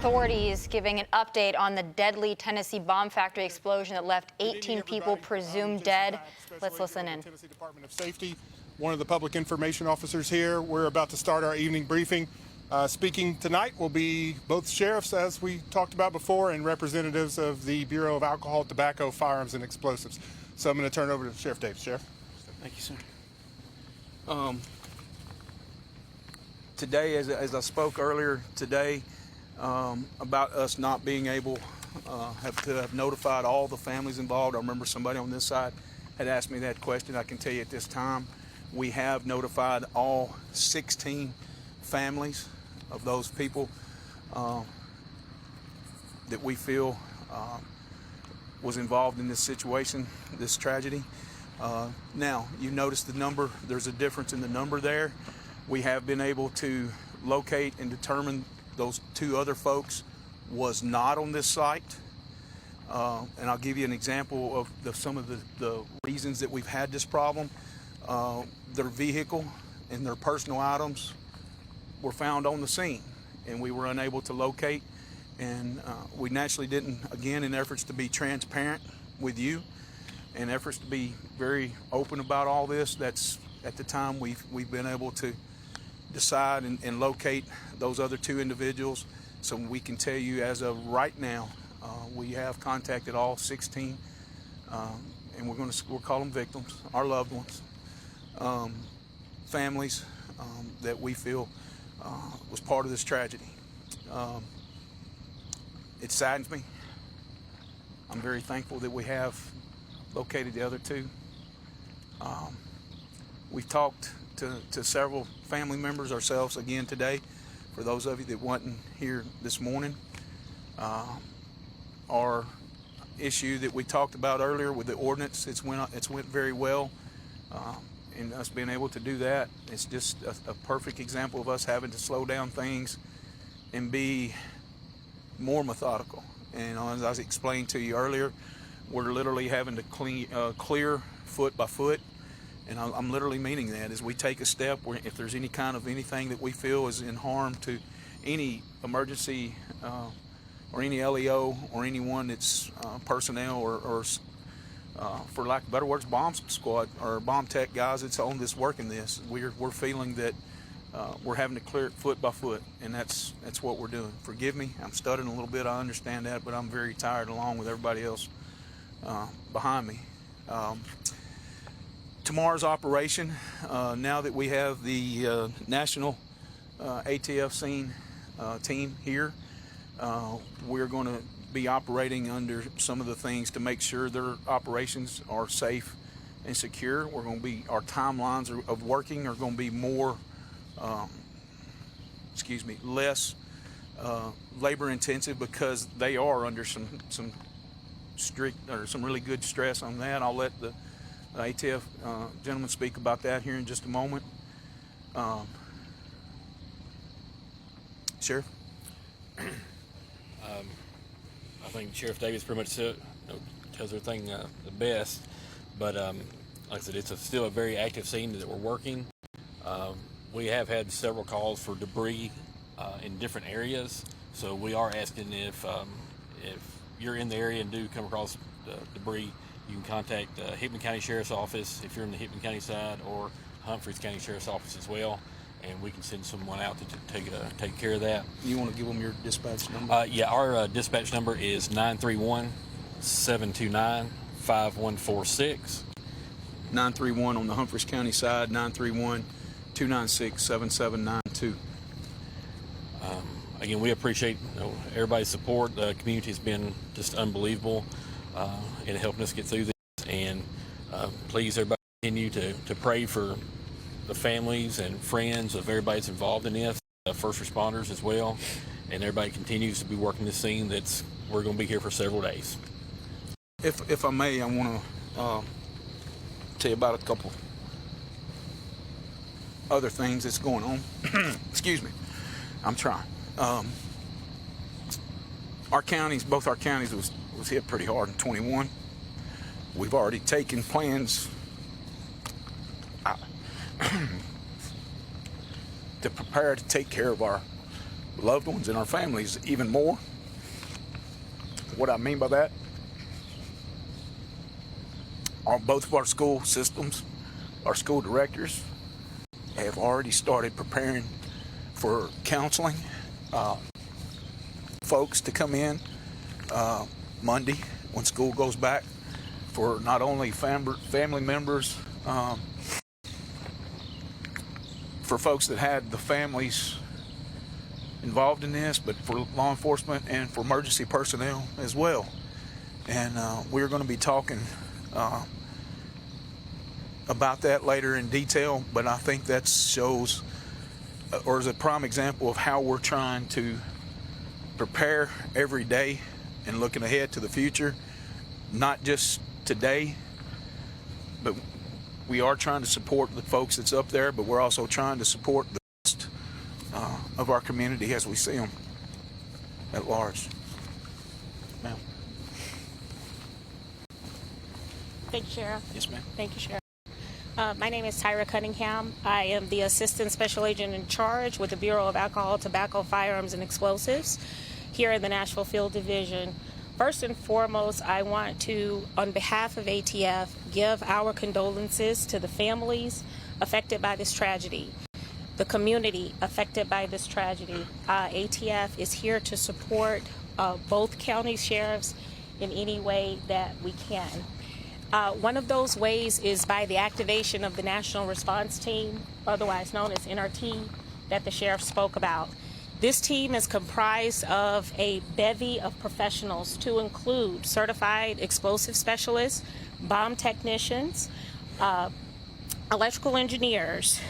Authorities giving an update on the deadly Tennessee bomb factory explosion that left 18 people presumed dead. Let's listen in. Tennessee Department of Safety, one of the public information officers here. We're about to start our evening briefing. Speaking tonight will be both sheriffs, as we talked about before, and representatives of the Bureau of Alcohol, Tobacco, Firearms, and Explosives. So I'm going to turn it over to Sheriff Davis. Sheriff. Thank you, sir. Today, as I spoke earlier today, about us not being able to have notified all the families involved. I remember somebody on this side had asked me that question. I can tell you at this time, we have notified all 16 families of those people that we feel was involved in this situation, this tragedy. Now, you notice the number, there's a difference in the number there. We have been able to locate and determine those two other folks was not on this site. And I'll give you an example of some of the reasons that we've had this problem. Their vehicle and their personal items were found on the scene, and we were unable to locate. And we naturally didn't, again, in efforts to be transparent with you and efforts to be very open about all this, that's at the time we've been able to decide and locate those other two individuals. So we can tell you as of right now, we have contacted all 16, and we'll call them victims, our loved ones, families that we feel was part of this tragedy. It saddens me. I'm very thankful that we have located the other two. We've talked to several family members ourselves again today. For those of you that wasn't here this morning, our issue that we talked about earlier with the ordinance, it's went very well, and us being able to do that, it's just a perfect example of us having to slow down things and be more methodical. And as I explained to you earlier, we're literally having to clear foot by foot. And I'm literally meaning that as we take a step, if there's any kind of anything that we feel is in harm to any emergency or any LEO or anyone that's personnel or for lack of better words, bomb squad or bomb tech guys that's on this working this, we're feeling that we're having to clear it foot by foot, and that's what we're doing. Forgive me, I'm stuttering a little bit, I understand that, but I'm very tired along with everybody else behind me. Tomorrow's operation, now that we have the national ATF scene team here, we're going to be operating under some of the things to make sure their operations are safe and secure. We're going to be, our timelines of working are going to be more, less labor intensive, because they are under some strict or some really good stress on that. I'll let the ATF gentleman speak about that here in just a moment. Sheriff? I think Sheriff Davis pretty much tells everything the best, but like I said, it's still a very active scene that we're working. We have had several calls for debris in different areas, so we are asking if you're in the area and do come across debris, you can contact the Hickman County Sheriff's Office if you're in the Hickman County side, or Humphreys County Sheriff's Office as well, and we can send someone out to take care of that. You want to give them your dispatch number? Yeah, our dispatch number is 931-729-5146. 931 on the Humphreys County side, 931-296-7792. Again, we appreciate everybody's support. The community has been just unbelievable in helping us get through this, and please, everybody, continue to pray for the families and friends of everybody that's involved in this, first responders as well, and everybody continues to be working this scene. We're going to be here for several days. If I may, I want to tell you about a couple other things that's going on. Excuse me, I'm trying. Both our counties was hit pretty hard in 21. We've already taken plans to prepare to take care of our loved ones and our families even more. What I mean by that, on both of our school systems, our school directors have already started preparing for counseling folks to come in Monday when school goes back, for not only family members, for folks that had the families involved in this, but for law enforcement and for emergency personnel as well. And we're going to be talking about that later in detail, but I think that shows or is a prime example of how we're trying to prepare every day and looking ahead to the future, not just today, but we are trying to support the folks that's up there, but we're also trying to support the rest of our community as we see them at large. Ma'am. Thank you, Sheriff. Yes, ma'am. Thank you, Sheriff. My name is Tyra Cunningham. I am the Assistant Special Agent in Charge with the Bureau of Alcohol, Tobacco, Firearms, and Explosives here in the Nashville Field Division. First and foremost, I want to, on behalf of ATF, give our condolences to the families affected by this tragedy, the community affected by this tragedy. ATF is here to support both county sheriffs in any way that we can. One of those ways is by the activation of the National Response Team, otherwise known as NRT, that the sheriff spoke about. This team is comprised of a bevy of professionals to include certified explosive specialists, bomb technicians, electrical engineers,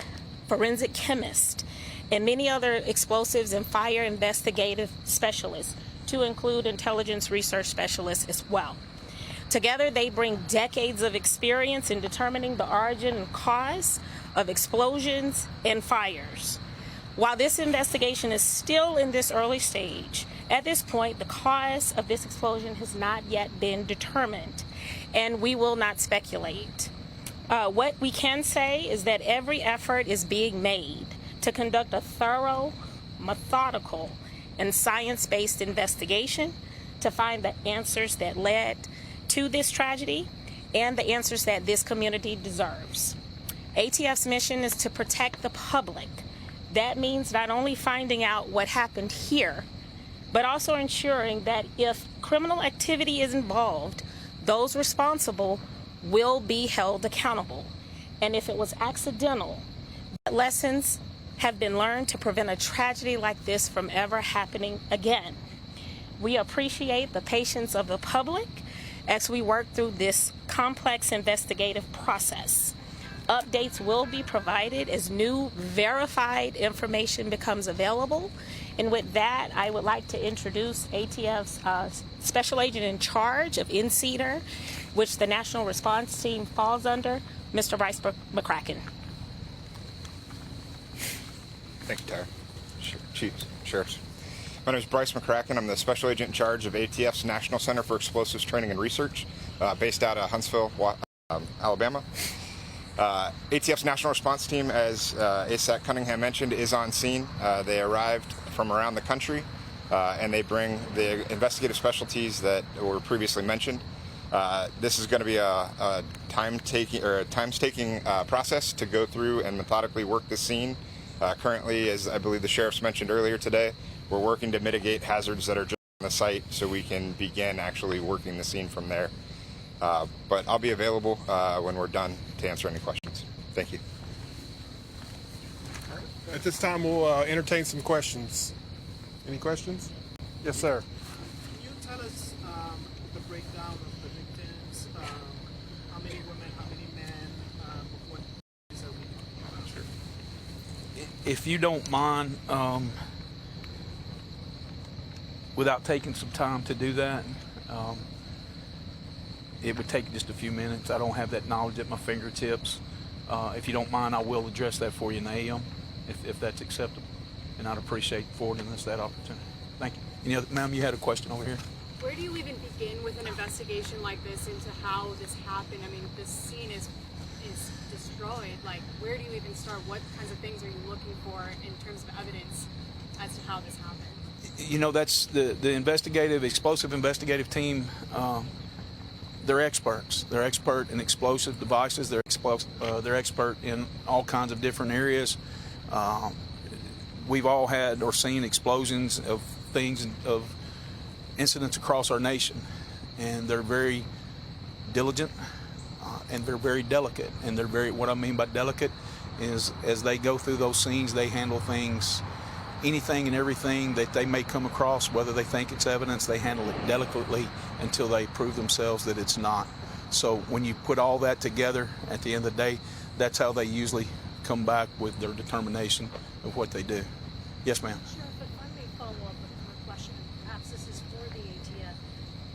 forensic chemists, and many other explosives and fire investigative specialists, to include intelligence research specialists as well. Together, they bring decades of experience in determining the origin and cause of explosions and fires. While this investigation is still in this early stage, at this point, the cause of this explosion has not yet been determined, and we will not speculate. What we can say is that every effort is being made to conduct a thorough, methodical, and science-based investigation to find the answers that led to this tragedy and the answers that this community deserves. ATF's mission is to protect the public. That means not only finding out what happened here, but also ensuring that if criminal activity is involved, those responsible will be held accountable. And if it was accidental, lessons have been learned to prevent a tragedy like this from ever happening again. We appreciate the patience of the public as we work through this complex investigative process. Updates will be provided as new verified information becomes available. And with that, I would like to introduce ATF's Special Agent in Charge of NCEDR, which the National Response Team falls under, Mr. Bryce McCracken. Thank you, Tyra. Chiefs, Sheriffs. My name is Bryce McCracken. I'm the Special Agent in Charge of ATF's National Center for Explosives Training and Research, based out of Huntsville, Alabama. ATF's National Response Team, as ASAC Cunningham mentioned, is on scene. They arrived from around the country, and they bring the investigative specialties that were previously mentioned. This is going to be a time-taking process to go through and methodically work the scene. Currently, as I believe the sheriffs mentioned earlier today, we're working to mitigate hazards that are just on the site so we can begin actually working the scene from there. But I'll be available when we're done to answer any questions. Thank you. At this time, we'll entertain some questions. Any questions? Yes, sir. Can you tell us the breakdown of the victims? How many women, how many men? What is are we talking about? Sure. If you don't mind, without taking some time to do that, it would take just a few minutes. I don't have that knowledge at my fingertips. If you don't mind, I will address that for you in the AM, if that's acceptable. And I'd appreciate forwarding us that opportunity. Thank you. Any other, ma'am, you had a question over here? Where do you even begin with an investigation like this into how this happened? I mean, this scene is destroyed. Like, where do you even start? What kinds of things are you looking for in terms of evidence as to how this happened? You know, that's the explosive investigative team. They're experts. They're expert in explosive devices. They're expert in all kinds of different areas. We've all had or seen explosions of things, of incidents across our nation, and they're very diligent and they're very delicate. And they're very, what I mean by delicate is, as they go through those scenes, they handle things, anything and everything that they may come across, whether they think it's evidence, they handle it delicately until they prove themselves that it's not. So when you put all that together, at the end of the day, that's how they usually come back with their determination of what they do. Yes, ma'am. Sheriff, if I may follow up with a question, perhaps this is for the ATF.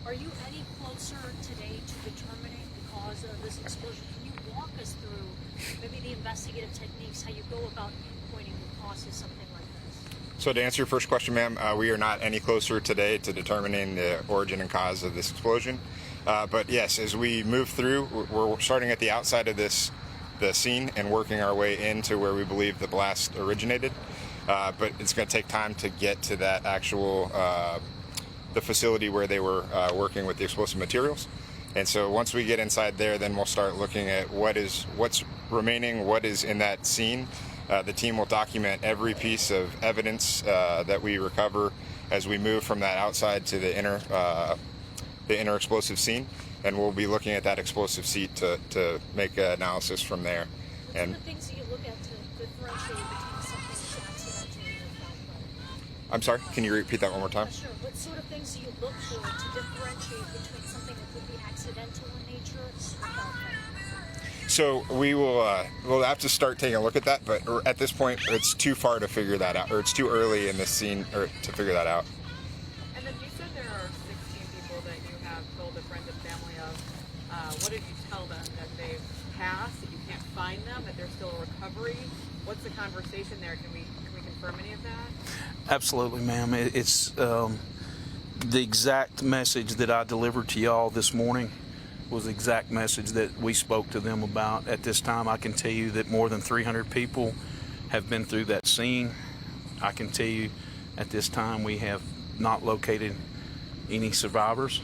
Are you any closer today to determining the cause of this explosion? Can you walk us through maybe the investigative techniques, how you go about pinpointing the cause of something like this? So to answer your first question, ma'am, we are not any closer today to determining the origin and cause of this explosion. But yes, as we move through, we're starting at the outside of the scene and working our way into where we believe the blast originated. But it's going to take time to get to that actual the facility where they were working with the explosive materials. And so once we get inside there, then we'll start looking at what's remaining, what is in that scene. The team will document every piece of evidence that we recover as we move from that outside to the inner explosive scene, and we'll be looking at that explosive seat to make an analysis from there. What are the things that you look at to differentiate between something that's accidental and foul play? I'm sorry, can you repeat that one more time? Sure. What sort of things do you look for to differentiate between something that could be accidental in nature and foul play? So we'll have to start taking a look at that, but at this point it's too far to figure that out, or it's too early in this scene to figure that out. And then you said there are 16 people that you have told a friend and family of. What did you tell them? That they've passed, that you can't find them, that they're still in recovery? What's the conversation there? Can we confirm any of that? Absolutely, ma'am. It's the exact message that I delivered to y'all this morning was the exact message that we spoke to them about. At this time, I can tell you that more than 300 people have been through that scene. I can tell you at this time we have not located any survivors,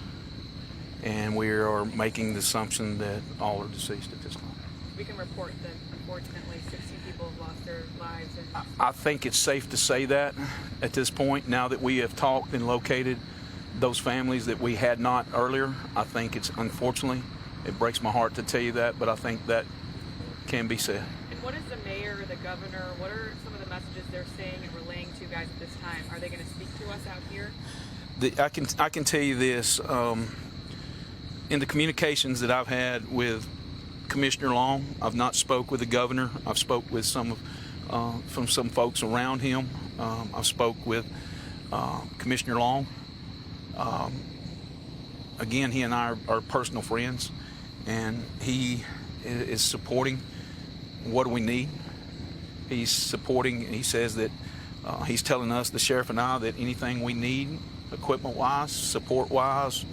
and we are making the assumption that all are deceased at this time. We can report that unfortunately 16 people have lost their lives. I think it's safe to say that at this point, now that we have talked and located those families that we had not earlier. I think it's, unfortunately, it breaks my heart to tell you that, but I think that can be said. And what is the mayor, the governor, what are some of the messages they're saying and relaying to you guys at this time? Are they going to speak to us out here? I can tell you this, in the communications that I've had with Commissioner Long, I've not spoke with the governor. I've spoke with some folks around him. I've spoke with Commissioner Long. Again, he and I are personal friends, and he is supporting what we need. He's supporting, he says that he's telling us, the sheriff and I, that anything we need, equipment-wise, support-wise,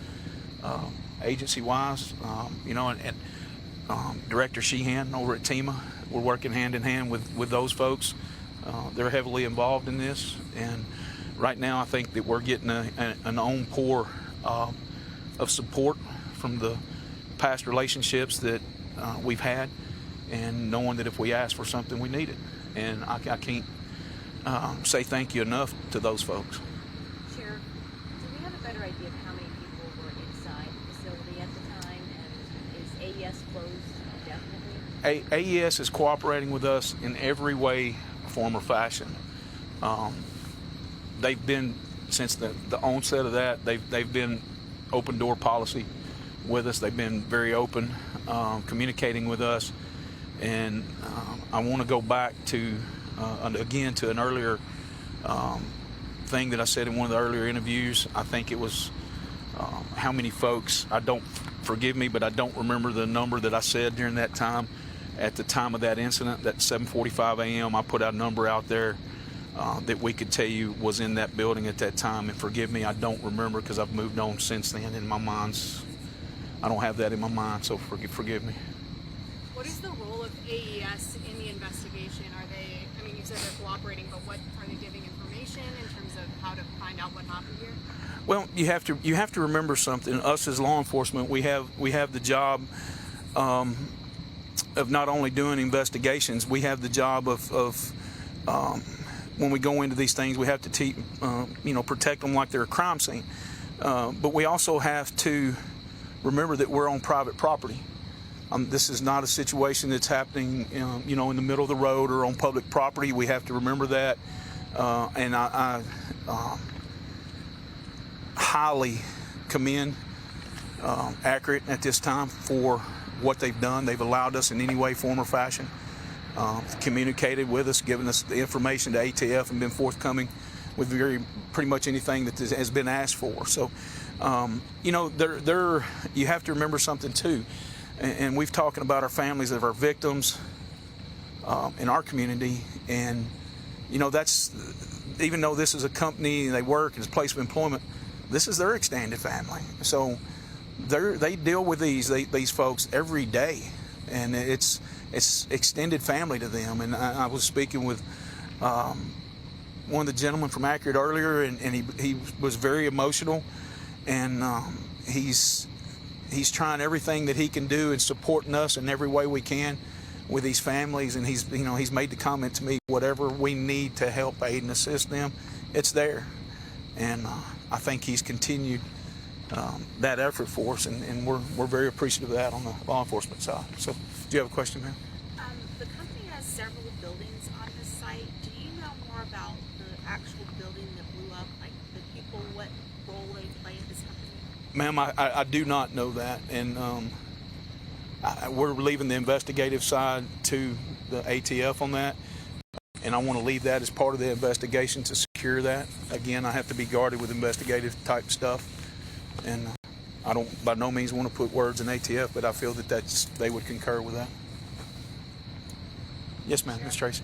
agency-wise, and Director Sheehan over at TEMA, we're working hand in hand with those folks. They're heavily involved in this, and right now I think that we're getting an encore of support from the past relationships that we've had, and knowing that if we ask for something, we need it. And I can't say thank you enough to those folks. Sheriff, do we have a better idea of how many people were inside the facility at the time, and is AES closed indefinitely? AES is cooperating with us in every way, form, or fashion. They've been, since the onset of that, they've been open door policy with us. They've been very open, communicating with us. And I want to go back to, again, to an earlier thing that I said in one of the earlier interviews. I think it was how many folks, forgive me, but I don't remember the number that I said during that time. At the time of that incident, that 7:45 a.m., I put a number out there that we could tell you was in that building at that time. And forgive me, I don't remember, because I've moved on since then. In my mind's, I don't have that in my mind, so forgive me. What is the role of AES in the investigation? Are they, I mean, you said they're cooperating, but what are they giving information? investigation in terms of how to find out what happened here? Well, you have to remember something. Us as law enforcement, we have the job of not only doing investigations. We have the job of when we go into these things, we have to protect them like they're a crime scene. But we also have to remember that we're on private property. This is not a situation that's happening, in the middle of the road or on public property. We have to remember that, and I highly commend Accurate at this time for what they've done. They've allowed us in any way, form, or fashion, communicated with us, given us the information to ATF, and been forthcoming with pretty much anything that has been asked for. So, you have to remember something too, and we've talking about our families of our victims in our community, and that's, even though this is a company and they work and it's a place of employment, this is their extended family. So they deal with these folks every day, and it's extended family to them. And I was speaking with one of the gentlemen from Accurate earlier, and he was very emotional, and he's trying everything that he can do and supporting us in every way we can with these families. And he's made the comment to me, whatever we need to help aid and assist them, it's there. And I think he's continued that effort for us, and we're very appreciative of that on the law enforcement side. So, do you have a question, ma'am? The company has several buildings on this site. Do you know more about the actual building that blew up, like the people, what role they play in this company? Ma'am, I do not know that, and we're leaving the investigative side to the ATF on that, and I want to leave that as part of the investigation to secure that. Again, I have to be guarded with investigative type stuff, and I don't by no means want to put words in ATF, but I feel that they would concur with that. Yes, ma'am, Ms. Tracy.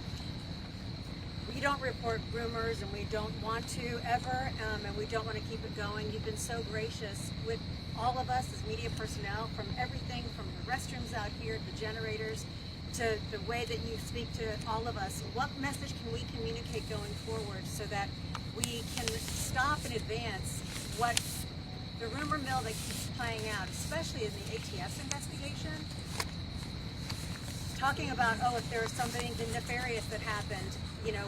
We don't report rumors, and we don't want to ever, and we don't want to keep it going. You've been so gracious with all of us as media personnel, from everything from the restrooms out here, the generators, to the way that you speak to all of us. What message can we communicate going forward so that we can stop in advance what the rumor mill that keeps playing out, especially in the ATF's investigation? Talking about, if there is something nefarious that happened,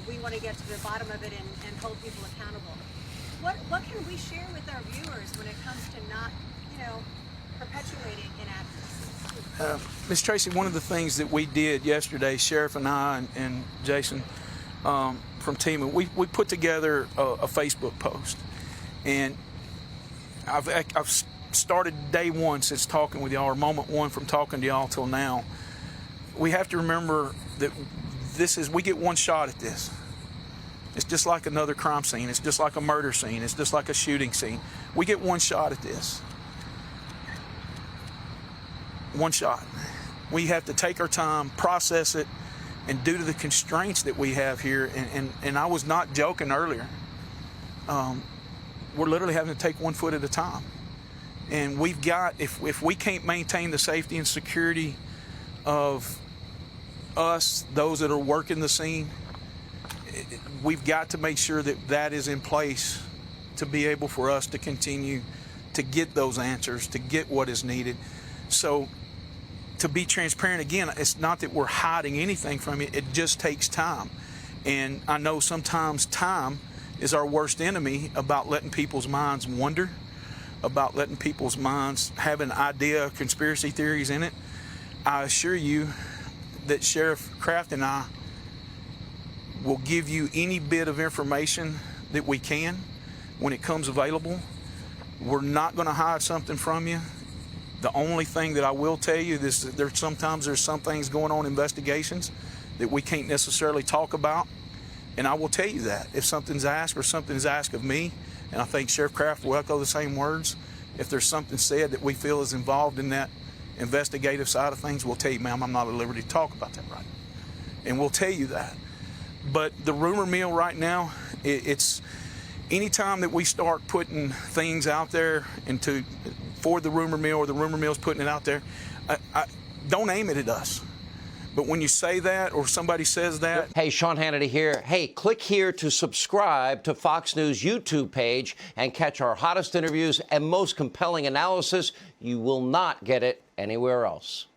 we want to get to the bottom of it and hold people accountable. What can we share with our viewers when it comes to not, perpetuating inaccuracies? Ms. Tracy, one of the things that we did yesterday, Sheriff and I and Jason from team, we put together a Facebook post, and I've started day one since talking with y'all, or moment one from talking to y'all till now. We have to remember that we get one shot at this. It's just like another crime scene. It's just like a murder scene. It's just like a shooting scene. We get one shot at this. One shot. We have to take our time, process it, and due to the constraints that we have here, and I was not joking earlier, we're literally having to take 1 foot at a time. And we've got, if we can't maintain the safety and security of us, those that are working the scene, we've got to make sure that is in place to be able for us to continue to get those answers, to get what is needed. So, to be transparent, again, it's not that we're hiding anything from you, it just takes time. And I know sometimes time is our worst enemy about letting people's minds wander, about letting people's minds have an idea of conspiracy theories in it. I assure you that Sheriff Kraft and I will give you any bit of information that we can when it comes available. We're not going to hide something from you. The only thing that I will tell you is that there's some things going on in investigations that we can't necessarily talk about, and I will tell you that if something's asked or something's asked of me, and I think Sheriff Kraft will echo the same words, if there's something said that we feel is involved in that investigative side of things, we'll tell you, ma'am, I'm not at liberty to talk about that right now. And we'll tell you that. But the rumor mill right now, it's anytime that we start putting things out there for the rumor mill, or the rumor mill's putting it out there, don't aim it at us. But when you say that or somebody says that. Hey, Sean Hannity here. Hey, click here to subscribe to Fox News YouTube page and catch our hottest interviews and most compelling analysis. You will not get it anywhere else.